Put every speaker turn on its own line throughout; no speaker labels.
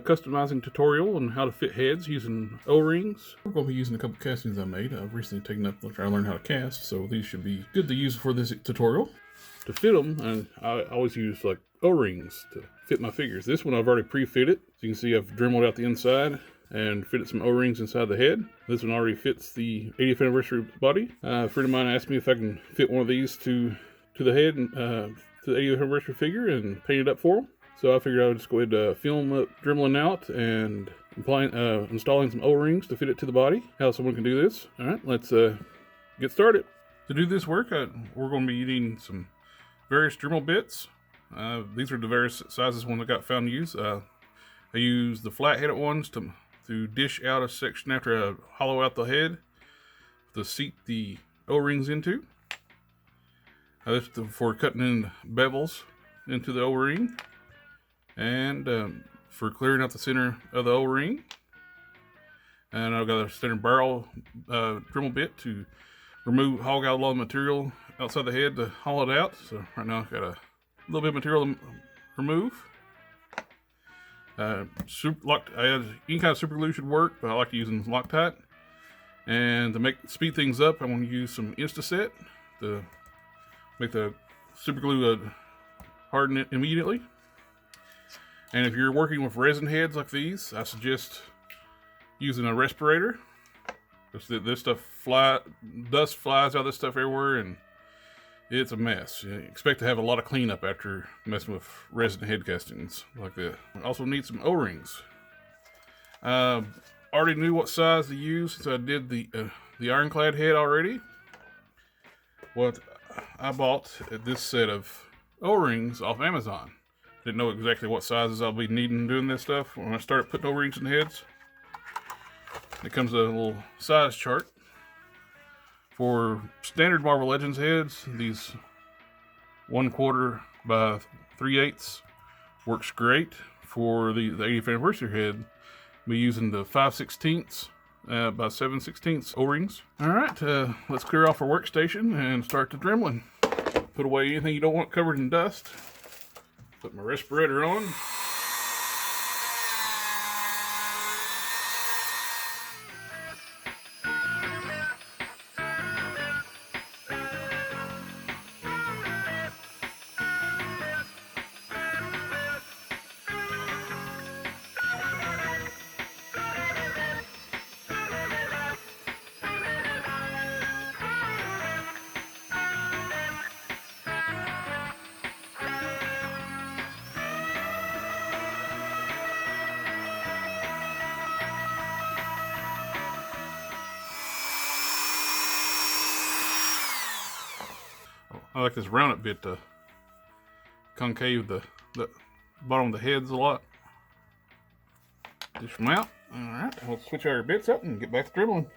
customizing tutorial on how to fit heads using O-rings. We're going to be using a couple castings I made. I've recently taken up to try to learn how to cast, so these should be good to use for this tutorial. To fit them, and I always use like O-rings to fit my figures. This one I've already pre-fitted. As you can see, I've dremeled out the inside and fitted some O-rings inside the head. This one already fits the 80th anniversary body. A friend of mine asked me if I can fit one of these to the head and to the 80th anniversary figure and paint it up for him. So I figured I would just go ahead and film up dremeling out and installing some O-rings to fit it to the body. How someone can do this. All right, let's get started. To do this work, we're going to be needing some various Dremel bits. These are the various sizes one I got found to use. I use the flat-headed ones to dish out a section after I hollow out the head to seat the O-rings into. This is for cutting in bevels into the O-ring, and for clearing out the center of the O-ring. And I've got a standard barrel Dremel bit to hog out a lot of material outside the head to hollow it out. So right now I've got a little bit of material to remove. Any kind of super glue should work, but I like using Loctite. And to speed things up, I'm going to use some Instaset to make the super glue harden it immediately. And if you're working with resin heads like these, I suggest using a respirator. This stuff dust flies out of this stuff everywhere, and it's a mess. You expect to have a lot of cleanup after messing with resin head castings like that. Also need some O-rings. Already knew what size to use since I did the ironclad head already. What I bought this set of O-rings off Amazon. Didn't know exactly what sizes I'll be needing doing this stuff when I start putting O-rings in heads. It comes with a little size chart. For standard Marvel Legends heads, these 1/4 by 3/8 works great. For the 80th anniversary head, we'll be using the 5/16 by 7/16 O-rings. All right, let's clear off our workstation and start the dremeling. Put away anything you don't want covered in dust. Put my respirator on. I like this rounded bit to concave the bottom of the heads a lot. Dish them out. Alright, we'll switch our bits up and get back to dribbling.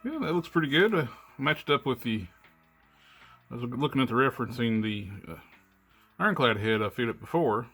Yeah, that looks pretty good. Matched up with I was looking at the referencing the ironclad head I fitted before.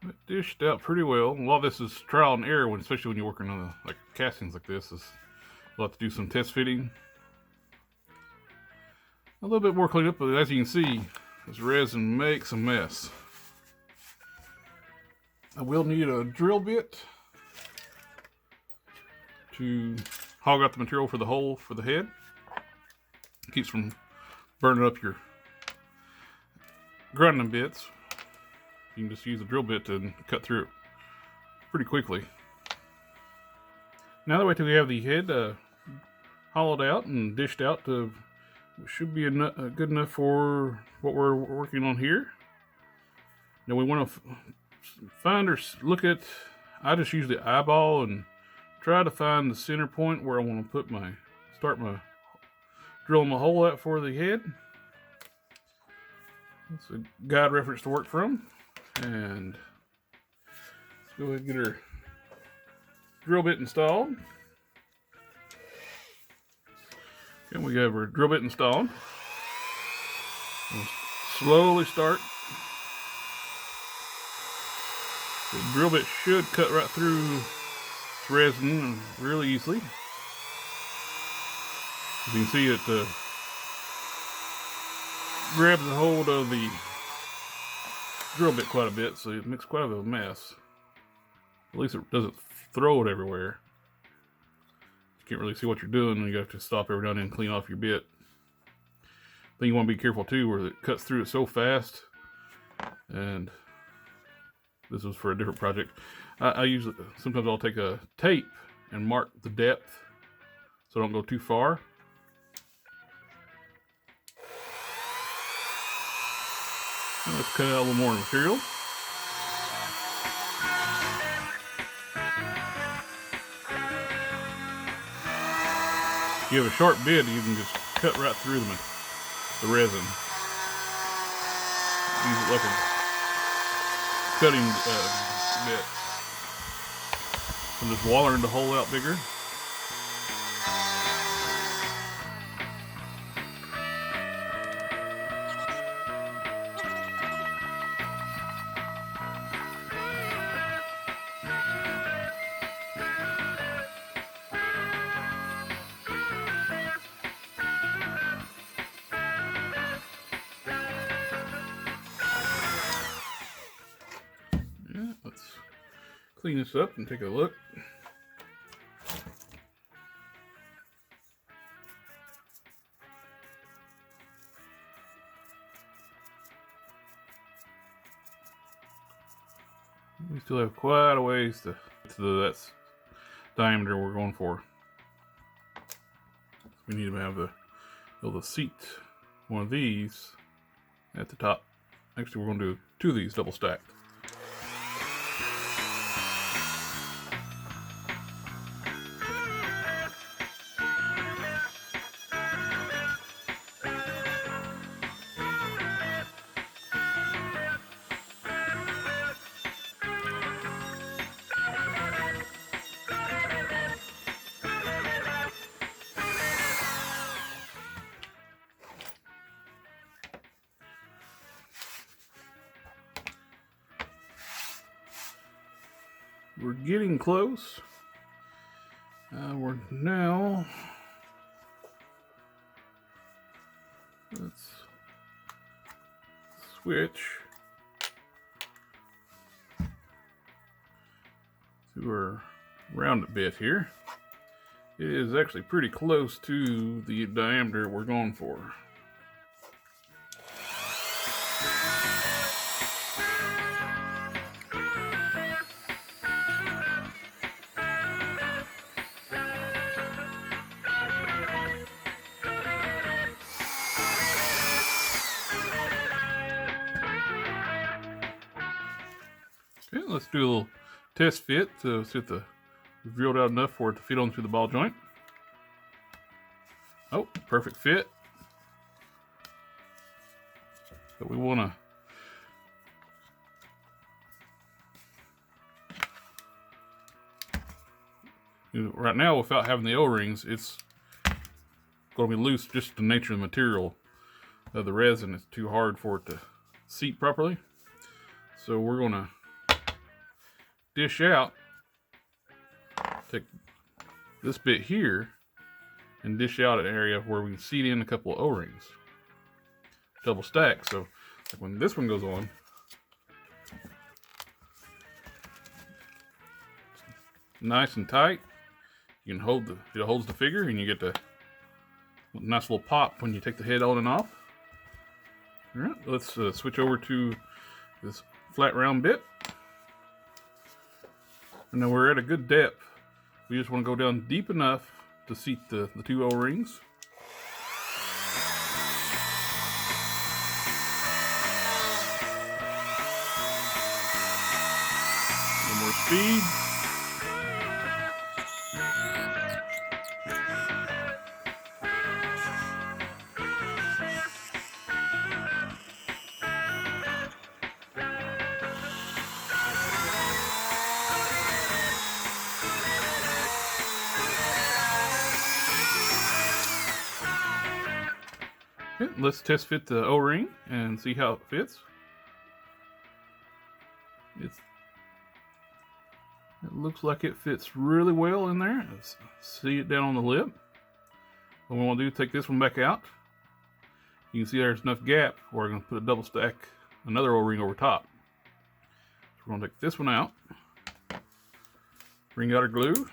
It dished out pretty well. A lot of this is trial and error, especially when you're working on castings like this. We'll have to do some test fitting. A little bit more cleanup, but as you can see, this resin makes a mess. I will need a drill bit to hog out the material for the hole for the head. It keeps from burning up your grinding bits. You can just use a drill bit to cut through it pretty quickly. Now that way till we have the head hollowed out and dished out, should be good enough for what we're working on here. Now we want to find or look at, I just usually eyeball and try to find the center point where I want to put start drilling my hole out for the head. That's a guide reference to work from. And let's go ahead and get our drill bit installed. And we have our drill bit installed. We'll slowly start. The drill bit should cut right through this resin really easily. As you can see, it grabs a hold of the drill bit quite a bit, so it makes quite a mess. At least it doesn't throw it everywhere. You can't really see what you're doing, and you have to stop every now and then and clean off your bit. Then you want to be careful too, where it cuts through it so fast. And this was for a different project. Sometimes I'll take a tape and mark the depth so I don't go too far. Let's cut out a little more material. If you have a sharp bit, you can just cut right through the resin. Use it like a cutting bit. I'm just wallering the hole out bigger. Let's clean this up and take a look. We still have quite a ways to that diameter we're going for. We need to have be able to seat one of these at the top. Actually, we're going to do 2 of these double stacked. We're getting close. We're now. Let's switch to our rounded bit here. It is actually pretty close to the diameter we're going for. Okay, let's do a little test fit to see if we've drilled out enough for it to fit on through the ball joint. Oh, perfect fit. But we want to, right now without having the O-rings, it's going to be loose, just the nature of the material of the resin. It's too hard for it to seat properly. So we're going to dish out, take this bit here and dish out an area where we can seat in a couple of O-rings, double stack. So like when this one goes on, nice and tight, you can hold it holds the figure, and you get the nice little pop when you take the head on and off. All right, let's switch over to this flat round bit. And now we're at a good depth. We just want to go down deep enough to seat the 2 O-rings. A little more speed. Okay, let's test fit the O-ring and see how it fits. It looks like it fits really well in there. Let's see it down on the lip. What we want to do is take this one back out. You can see there's enough gap where we're going to put a double stack another O-ring over top. So we're going to take this one out. Bring out our glue.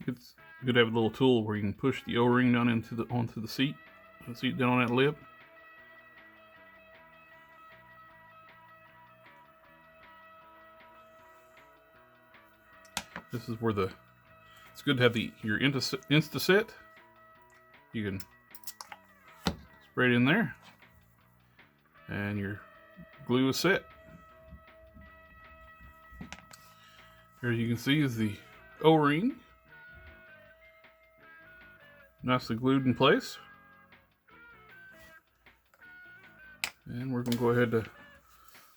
It's good to have a little tool where you can push the O-ring down onto the seat down on that lip. This is where it's good to have your Insta set. You can spray it in there, and your glue is set. Here you can see is the O-ring. Nicely glued in place. And we're going to go ahead to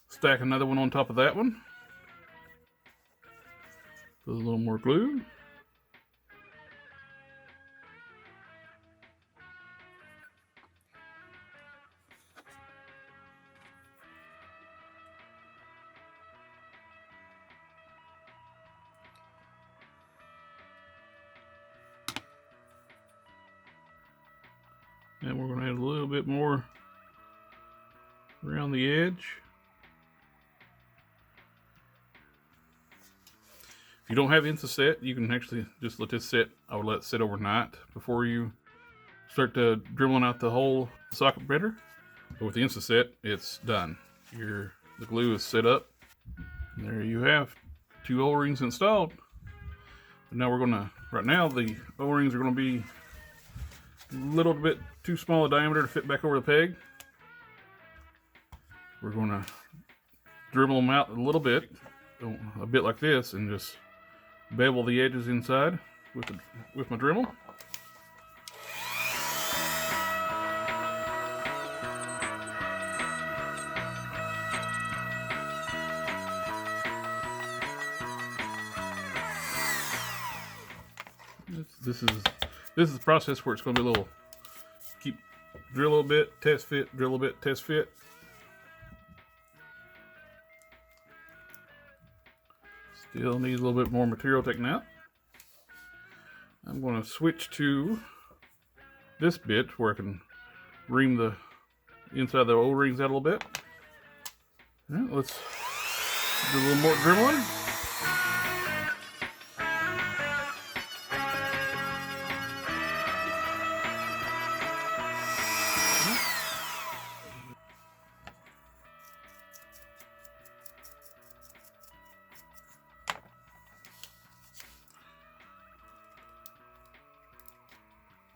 stack another one on top of that one. Put a little more glue. And we're going to add a little bit more around the edge. If you don't have Insta set, you can actually just let this sit. I would let it sit overnight before you start dribbling out the whole socket better. But with the Insta set, it's done. The glue is set up. And there you have 2 O-rings installed. And now right now the O-rings are going to be a little bit too small a diameter to fit back over the peg. We're going to dribble them out a little bit, a bit like this, and just bevel the edges inside with my Dremel. This is the process where it's going to be a little drill a little bit, test fit, drill a little bit, test fit. Still needs a little bit more material taken out. I'm going to switch to this bit where I can ream the inside of the O-rings out a little bit. Right, let's do a little more dribbling.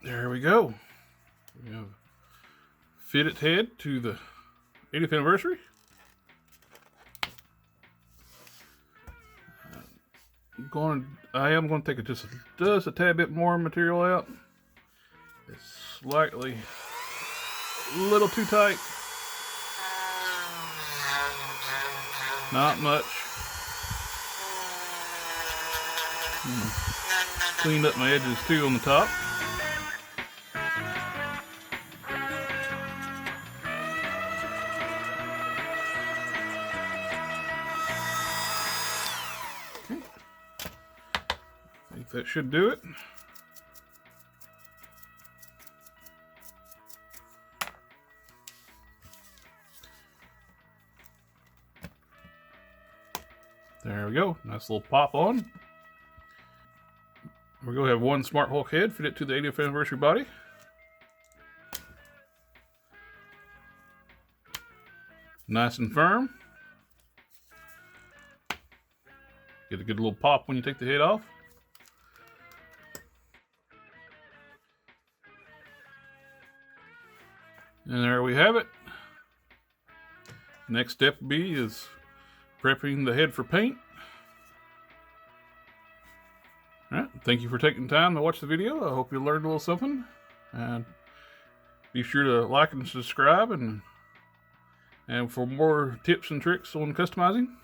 There we go. We have fitted head to the 80th anniversary. I am going to take just a tad bit more material out. It's slightly a little too tight. Not much. Cleaned up my edges too on the top. That should do it. There we go. Nice little pop on. We're going to have one smart Hulk head, fit it to the 80th anniversary body. Nice and firm. Get a good little pop when you take the head off. And there we have it. Next step is prepping the head for paint. Alright, thank you for taking time to watch the video. I hope you learned a little something. And be sure to like and subscribe, and for more tips and tricks on customizing.